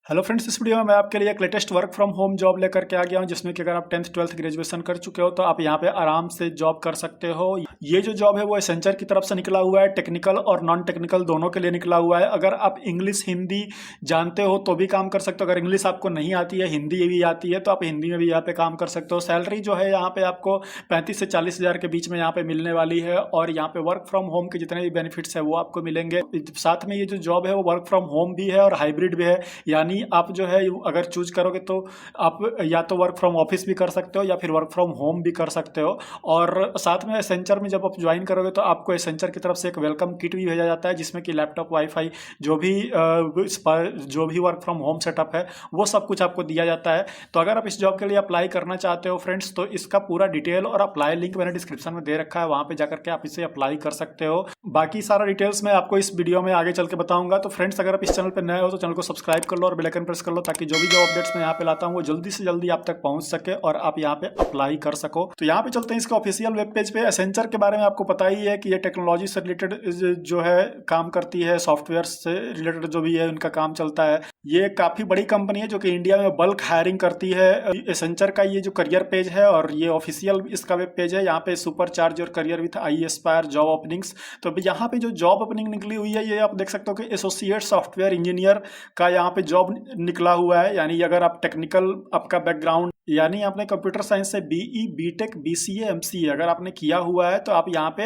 Hello friends, इस video में मैं आपके लिए एक latest work from home job लेकर के आ गया हूं, जिसमें कि अगर आप 10th 12th ग्रेजुएशन कर चुके हो तो आप यहां पे आराम से जॉब कर सकते हो। ये जो जॉब है वो एसेंचर की तरफ से निकला हुआ है। टेक्निकल और नॉन टेक्निकल दोनों के लिए निकला हुआ है। अगर आप इंग्लिश हिंदी जानते हो तो भी काम कर सकते हो। अगर इंग्लिश आपको नहीं आती है, हिंदी भी आती है, तो आप हिंदी में भी यहाँ पे काम कर सकते हो। सैलरी जो है यहाँ पे आपको 35 से 40 हज़ार के बीच में यहाँ पे मिलने वाली है। और यहाँ पे वर्क फ्रॉम होम के जितने भी बेनिफिट्स है वो आपको मिलेंगे। साथ में ये जो जॉब है वो वर्क फ्रॉम होम भी है और हाइब्रिड भी है। यानी आप जो है अगर चूज करोगे तो आप या तो वर्क फ्रॉम ऑफिस भी कर सकते हो या फिर वर्क फ्रॉम होम भी कर सकते हो। और साथ में एसेंचर में जब आप ज्वाइन करोगे तो आपको एसेंचर की तरफ से एक वेलकम किट भी भेजा जाता है, जिसमें कि लैपटॉप, वाईफाई, जो भी वर्क फ्रॉम होम सेटअप है वो सब कुछ आपको दिया जाता है। तो अगर आप इस जॉब के लिए अप्लाई करना चाहते हो फ्रेंड्स, तो इसका पूरा डिटेल और अप्लाई लिंक मैंने डिस्क्रिप्शन में दे रखा है, वहां पे जाकर के आप इसे अप्लाई कर सकते हो। बाकी सारा डिटेल्स मैं आपको इस वीडियो में आगे चल के बताऊंगा। तो फ्रेंड्स, अगर आप इस चैनल पर नए हो तो चैनल को सब्सक्राइब कर लो और बेल आइकन प्रेस कर लो, ताकि जो भी जो अपडेट्स मैं यहाँ पे लाता हूँ वो जल्दी से जल्दी आप तक पहुंच सके और आप यहाँ पे अप्लाई कर सको। तो यहाँ पे चलते हैं इसके ऑफिशियल वेब पेज पे। एसेंचर के बारे में आपको पता ही है कि ये टेक्नोलॉजी से रिलेटेड जो है काम करती है, सॉफ्टवेयर से रिलेटेड जो भी है उनका काम चलता है। ये काफी बड़ी कंपनी है जो कि इंडिया में बल्क हायरिंग करती है। एसेंचर का ये जो करियर पेज है और ये ऑफिशियल इसका वेब पेज है। यहाँ पे super charge your career with I Aspire job openings. तो यहाँ पे जो जॉब ओपनिंग निकली हुई है ये आप देख सकते हो कि एसोसिएट सॉफ्टवेयर इंजीनियर का यहाँ पे जॉब निकला हुआ है। यानी अगर आप टेक्निकल, आपका बैकग्राउंड यानी आपने कंप्यूटर साइंस से बीई, बीटेक, बीसीए, एमसीए अगर आपने किया हुआ है तो आप यहाँ पे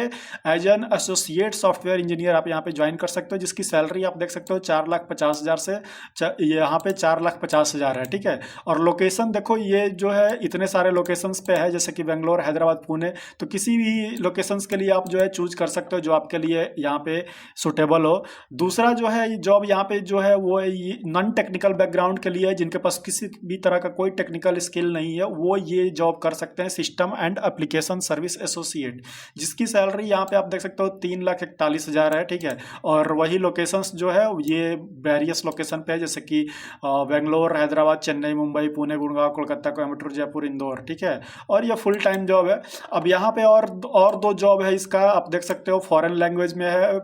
as an associate software engineer आप यहाँ पे ज्वाइन कर सकते हो, जिसकी सैलरी आप देख सकते हो 4,50,000 से यहाँ पे 4,50,000 है। ठीक है। और लोकेशन देखो, ये जो है इतने सारे लोकेशंस पे है, जैसे कि बेंगलोर, हैदराबाद, पुणे। तो किसी भी लोकेशंस के लिए आप जो है चूज कर सकते हो जो आपके लिए यहाँ पे सुटेबल हो। दूसरा जो है जॉब यहाँ पे जो है वो नॉन टेक्निकल बैकग्राउंड के लिए है, जिनके पास किसी भी तरह का कोई टेक्निकल स्किल नहीं है, वो ये जॉब कर सकते हैं। System and application service associate, जिसकी सैलरी यहाँ पे आप देख सकते हो 3,41,000 है। ठीक है। और वही लोकेशंस जो है ये वेरियस लोकेशन पे है, जैसे कि बेंगलोर, हैदराबाद, चेन्नई, मुंबई, पुणे, गुड़गांव, कोलकाता, कोयम्बटूर, जयपुर, इंदौर। ठीक है। और ये फुल टाइम जॉब है। अब यहाँ पे और दो जॉब है इसका, आप देख सकते हो। फॉरेन लैंग्वेज में है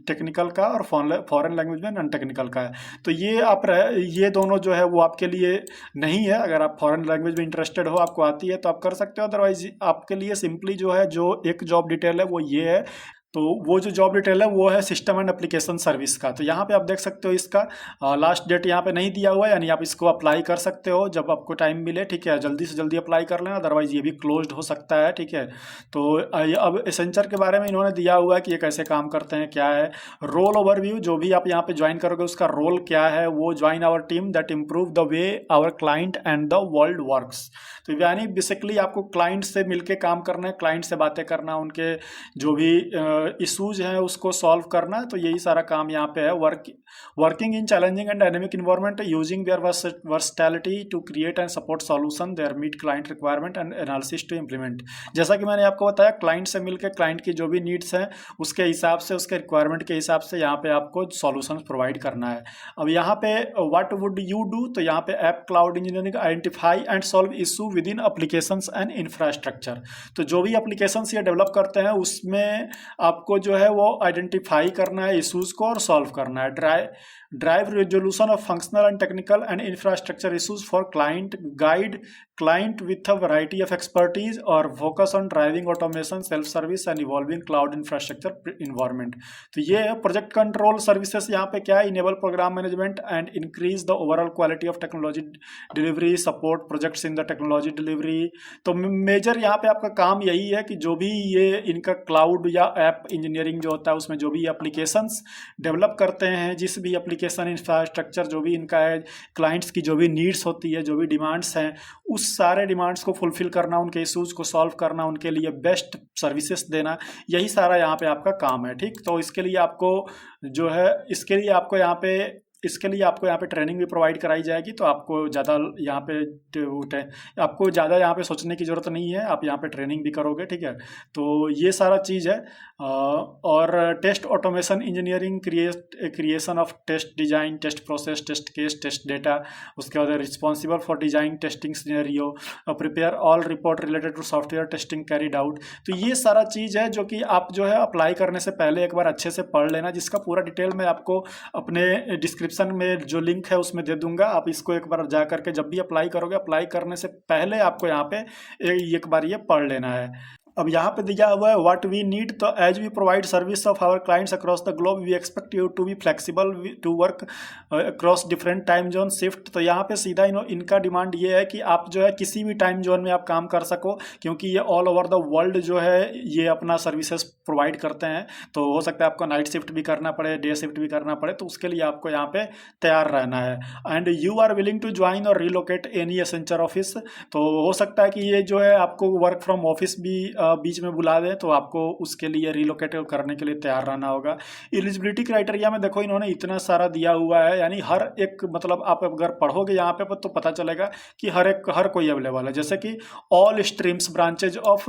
टेक्निकल का और फॉरेन लैंग्वेज में नॉन टेक्निकल का है। तो ये दोनों जो है वो आपके लिए नहीं है। अगर आप फॉरेन लैंग्वेज में इंटरेस्टेड हो, आपको आती है तो आप कर सकते हो। अदरवाइज आपके लिए सिंपली जो है जो एक जॉब डिटेल है वो ये है। तो वो जो जॉब डिटेल है वो है सिस्टम एंड एप्लीकेशन सर्विस का। तो यहाँ पे आप देख सकते हो इसका लास्ट डेट यहाँ पे नहीं दिया हुआ है, यानी आप इसको अप्लाई कर सकते हो जब आपको टाइम मिले। ठीक है। जल्दी से जल्दी अप्लाई कर लेना, अदरवाइज ये भी क्लोज्ड हो सकता है। ठीक है। तो अब एसेंचर के बारे में इन्होंने दिया हुआ है कि ये कैसे काम करते हैं, क्या है रोल ओवरव्यू। जो भी आप यहाँ पे ज्वाइन करोगे उसका रोल क्या है, वो join our team that improve the way our client and the world works. तो यानी बेसिकली आपको क्लाइंट से मिलकर काम करना है, क्लाइंट से बातें करना, उनके जो भी इशूज हैं उसको सॉल्व करना। तो यही सारा काम यहाँ पे है। Working in challenging and dynamic environment using their versatility to create and support solution their meet client requirement and analysis to implement. जैसा कि मैंने आपको बताया, क्लाइंट से मिलकर क्लाइंट की जो भी नीड्स हैं उसके हिसाब से, उसके रिक्वायरमेंट के हिसाब से यहाँ पे आपको सॉल्यूशन प्रोवाइड करना है। अब यहाँ पे व्हाट वुड यू डू, तो यहाँ पे app cloud engineering identify and solve issue with in applications and infrastructure. तो जो भी एप्लीकेशंस ये डेवलप करते हैं उसमें आपको जो है वो आइडेंटिफाई करना है इश्यूज को और सॉल्व करना है। Drive resolution of functional and technical and infrastructure issues for client, guide client with a variety of expertise और focus on driving automation, self service and evolving cloud infrastructure environment. तो ये project control services यहाँ पे क्या है, enable programme management and increase the overall quality of technology delivery, support projects in the technology delivery. तो major यहाँ पे आपका काम यही है कि जो भी ये इनका क्लाउड या ऐप इंजीनियरिंग जो होता है उसमें जो भी एप्लीकेशंस डेवलप करते हैं, जिस भी एप्लीकेशन इंफ्रास्ट्रक्चर जो भी इनका है, क्लाइंट्स की जो भी नीड्स होती है, जो भी डिमांड्स हैं, उस सारे डिमांड्स को फुलफिल करना, उनके इश्यूज को सॉल्व करना, उनके लिए बेस्ट सर्विसेज देना, यही सारा यहाँ पे आपका काम है। ठीक। तो इसके लिए आपको जो है इसके लिए आपको यहाँ पे ट्रेनिंग भी प्रोवाइड कराई जाएगी। तो आपको ज़्यादा यहाँ पे सोचने की ज़रूरत नहीं है, आप यहाँ पे ट्रेनिंग भी करोगे। ठीक है। तो ये सारा चीज़ है। और test automation engineering, creation of test design, test process, test case, test data. उसके बाद responsible for design testing scenario, prepare all report related to software testing carried out. तो ये सारा चीज़ है जो कि आप जो है अप्लाई करने से पहले एक बार अच्छे से पढ़ लेना, जिसका पूरा डिटेल मैं आपको अपने डिस्क्रिप्शन डिस्क्रिप्शन में जो लिंक है उसमें दे दूंगा, आप इसको एक बार जा करके जब भी अप्लाई करोगे, अप्लाई करने से पहले आपको यहाँ पे एक बार ये पढ़ लेना है। अब यहाँ पे दिया हुआ है व्हाट वी नीड, तो as we provide service of our clients across the globe we expect you to be flexible to work across different time zone shift. तो यहाँ पे सीधा इनका डिमांड ये है कि आप जो है किसी भी टाइम जोन में आप काम कर सको, क्योंकि ये ऑल ओवर द वर्ल्ड जो है ये अपना सर्विसेज प्रोवाइड करते हैं। तो हो सकता है आपको नाइट शिफ्ट भी करना पड़े, डे शिफ्ट भी करना पड़े, तो उसके लिए आपको यहाँ पे तैयार रहना है। And you are willing to join और रिलोकेट एनी एसेंचर ऑफिस, तो हो सकता है कि ये जो है आपको वर्क फ्रॉम ऑफिस भी बीच में बुला दें, तो आपको उसके लिए रिलोकेट करने के लिए तैयार रहना होगा। एलिजिबिलिटी क्राइटेरिया में देखो इन्होंने इतना सारा दिया हुआ है, यानी हर एक, मतलब आप अगर पढ़ोगे यहाँ पे तो पता चलेगा कि हर कोई अवेलेबल है। जैसे कि all streams branches of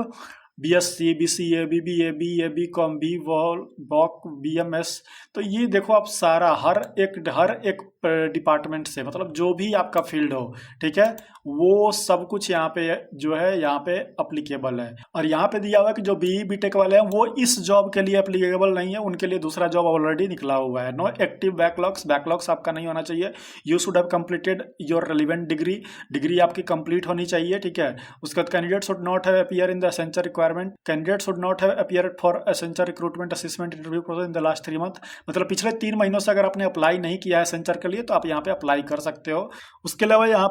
BSc, BCA, BBA, BA, BCom, BVol, BOC, BMS, तो ये देखो आप सारा हर एक डिपार्टमेंट से, मतलब जो भी आपका फील्ड हो, ठीक है, वो सब कुछ यहाँ पे जो है यहाँ पे अप्लीकेबल है। और यहाँ पे दिया हुआ है कि जो BE BTech वाले हैं वो इस जॉब के लिए अप्लीकेबल नहीं है, उनके लिए दूसरा जॉब ऑलरेडी निकला हुआ है। नो एक्टिव बैकलॉग्स आपका नहीं होना चाहिए। You should have completed your relevant degree आपकी कंप्लीट होनी चाहिए, ठीक है। उसके बाद candidate should not have appear in the Accenture requirement, candidate should not have appeared for Accenture recruitment assessment interview process in the last 3 month, मतलब पिछले 3 महीनों से अगर आपने अप्लाई नहीं किया है एसेंचर के लिए तो आप यहाँ पे अप्लाई कर सकते हो। उसके अलावा यहाँ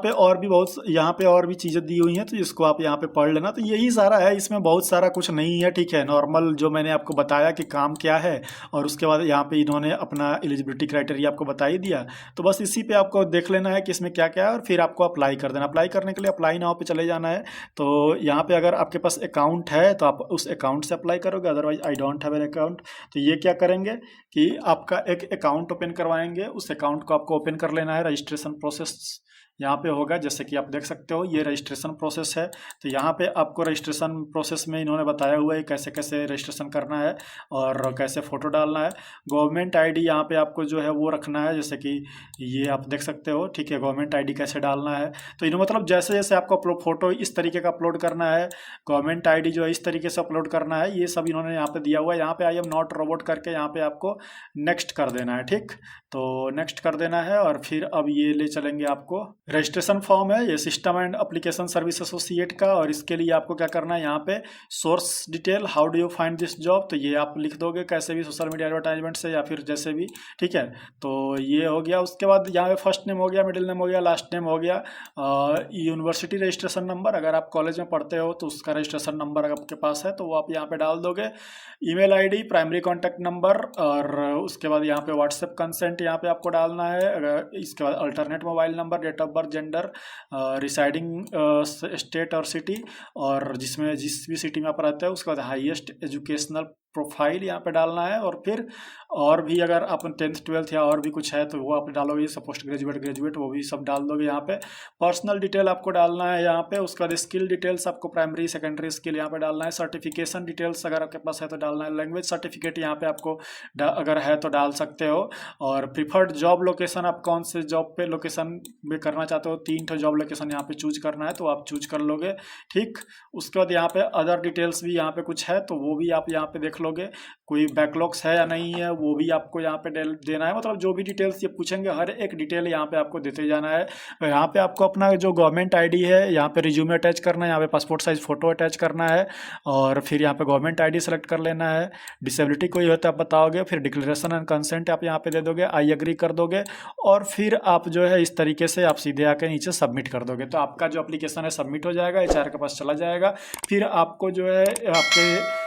पे और भी चीज़ें दी हुई हैं, तो इसको आप यहाँ पे पढ़ लेना। तो यही सारा है, इसमें बहुत सारा कुछ नहीं है, ठीक है। नॉर्मल जो मैंने आपको बताया कि काम क्या है, और उसके बाद यहाँ पे इन्होंने अपना एलिजिबिलिटी क्राइटेरिया आपको बता ही दिया। तो बस इसी पे आपको देख लेना है कि इसमें क्या क्या है, और फिर आपको अप्लाई कर देना। अप्लाई करने के लिए अप्लाई नाउ पे चले जाना है। तो यहाँ पे अगर आपके पास अकाउंट है तो आप उस अकाउंट से अप्लाई करोगे, otherwise I don't have an account. तो ये क्या करेंगे कि आपका एक अकाउंट ओपन करवाएंगे, उस अकाउंट को आपको ओपन कर लेना है। रजिस्ट्रेशन प्रोसेस यहाँ पे होगा, जैसे कि आप देख सकते हो ये रजिस्ट्रेशन प्रोसेस है। तो यहाँ पे आपको रजिस्ट्रेशन प्रोसेस में इन्होंने बताया हुआ है कैसे कैसे रजिस्ट्रेशन करना है और कैसे फ़ोटो डालना है। गवर्नमेंट आईडी यहाँ पे आपको जो है वो रखना है, जैसे कि ये आप देख सकते हो, ठीक है। गवर्नमेंट आईडी कैसे डालना है, तो इन्होंने मतलब जैसे जैसे आपको फ़ोटो इस तरीके का अपलोड करना है, गवर्नमेंट आईडी जो है इस तरीके से अपलोड करना है, ये सब इन्होंने यहाँ पे दिया हुआ है। यहाँ पे आई एम नॉट रोबोट करके यहाँ पे आपको नेक्स्ट कर देना है, ठीक। तो नेक्स्ट कर देना है, और फिर अब ये ले चलेंगे आपको रजिस्ट्रेशन फॉर्म है, ये system and application service associate का। और इसके लिए आपको क्या करना है, यहाँ पे source detail, how do you find this job, तो ये आप लिख दोगे कैसे भी, सोशल मीडिया एडवर्टाइजमेंट से या फिर जैसे भी, ठीक है। तो ये हो गया। उसके बाद यहाँ पे फर्स्ट नेम हो गया, मिडिल नेम हो गया, लास्ट नेम हो गया। यूनिवर्सिटी रजिस्ट्रेशन नंबर, अगर आप कॉलेज में पढ़ते हो तो उसका रजिस्ट्रेशन नंबर अगर आपके पास है तो वो आप यहाँ पे डाल दोगे। Email ID, primary contact number, और उसके बाद यहाँ पे व्हाट्सएप कंसेंट यहाँ पे आपको डालना है। अगर इसके बाद alternate mobile number, date of birth, gender, residing state और सिटी, और जिस भी सिटी में आप रहते हैं उसके बाद हाईएस्ट एजुकेशनल प्रोफाइल यहाँ पे डालना है। और फिर और भी अगर आप 10th 12th या और भी कुछ है तो वो आप डालोगे, पोस्ट ग्रेजुएट वो भी सब डाल दोगे यहाँ पे। पर्सनल डिटेल आपको डालना है यहाँ पे। उसके बाद स्किल डिटेल्स आपको प्राइमरी सेकेंडरी स्किल यहाँ पे डालना है। सर्टिफिकेशन डिटेल्स अगर आपके पास है तो डालना है। लैंग्वेज सर्टिफिकेट यहाँ पे आपको अगर है तो डाल सकते हो। और प्रीफर्ड जॉब लोकेशन, आप कौन से जॉब पे लोकेशन में करना चाहते हो, 3 जॉब लोकेशन यहाँ पे चूज करना है, तो आप चूज कर लोगे, ठीक। उसके बाद यहाँ पे अदर डिटेल्स भी यहाँ पे कुछ है तो वो भी आप यहाँ पे देख लोगे। कोई बैकलॉग्स है या नहीं है वो भी आपको यहाँ पे देना है। मतलब जो भी डिटेल्स ये पूछेंगे हर एक डिटेल यहाँ पे आपको देते जाना है। यहाँ पे आपको अपना जो गवर्नमेंट आईडी है यहाँ पे रिज्यूमे अटैच करना है, यहाँ पे पासपोर्ट साइज फोटो अटैच करना है, और फिर यहाँ पे गवर्नमेंट आईडी सेलेक्ट कर लेना है। डिसेबिलिटी कोई होता है आप बताओगे, फिर डिक्लेरेशन एंड कंसेंट आप यहाँ पे दे दोगे, आई एग्री कर दोगे, और फिर आप जो है इस तरीके से आप सीधे आके नीचे सबमिट कर दोगे। तो आपका जो एप्लीकेशन है सबमिट हो जाएगा, HR के पास चला जाएगा। फिर आपको जो है आपके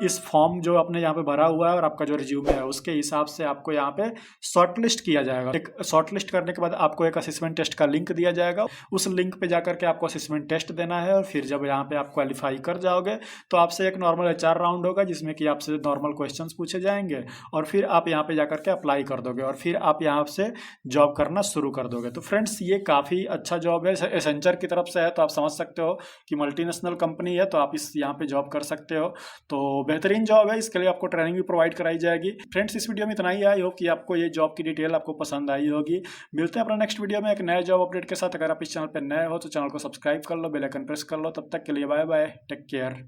इस फॉर्म जो आपने यहाँ पे भरा हुआ है और आपका जो रिज्यूमे है उसके हिसाब से आपको यहाँ पे शॉर्टलिस्ट किया जाएगा। एक शॉर्टलिस्ट करने के बाद आपको एक असेसमेंट टेस्ट का लिंक दिया जाएगा, उस लिंक पे जाकर के आपको असेसमेंट टेस्ट देना है। और फिर जब यहाँ पे आप क्वालिफाई कर जाओगे तो आपसे एक नॉर्मल HR राउंड होगा जिसमें कि आपसे नॉर्मल क्वेश्चंस पूछे जाएंगे, और फिर आप यहाँ पे जाकर के अप्लाई कर दोगे, और फिर आप यहाँ से जॉब करना शुरू कर दोगे। तो फ्रेंड्स ये काफ़ी अच्छा जॉब है, एसेंचर की तरफ से है, तो आप समझ सकते हो कि मल्टीनेशनल कंपनी है, तो आप इस यहाँ पे जॉब कर सकते हो। तो बेहतरीन जॉब है, इसके लिए आपको ट्रेनिंग भी प्रोवाइड कराई जाएगी। फ्रेंड्स इस वीडियो में इतना ही। आई होप कि आपको ये जॉब की डिटेल आपको पसंद आई होगी। मिलते हैं अपना नेक्स्ट वीडियो में एक नए जॉब अपडेट के साथ। अगर आप इस चैनल पर नए हो तो चैनल को सब्सक्राइब कर लो, बेल आइकन प्रेस कर लो। तब तक के लिए बाय बाय, टेक केयर।